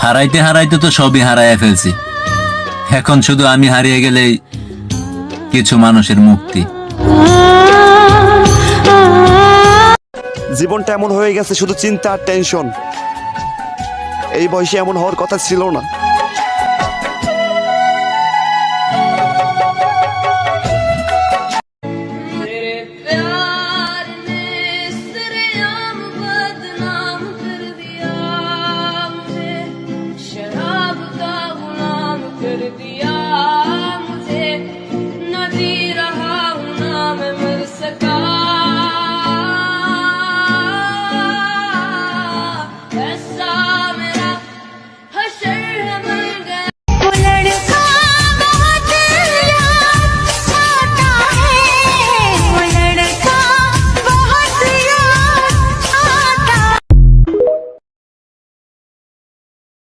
হারাইতে হারাইতে তো সবই হারাইয়া ফেলছি, এখন শুধু আমি হারিয়ে গেলেই কিছু মানুষের মুক্তি। জীবনটা এমন হয়ে গেছে, শুধু চিন্তা আর টেনশন। এই বয়সে এমন হওয়ার কথা ছিল না।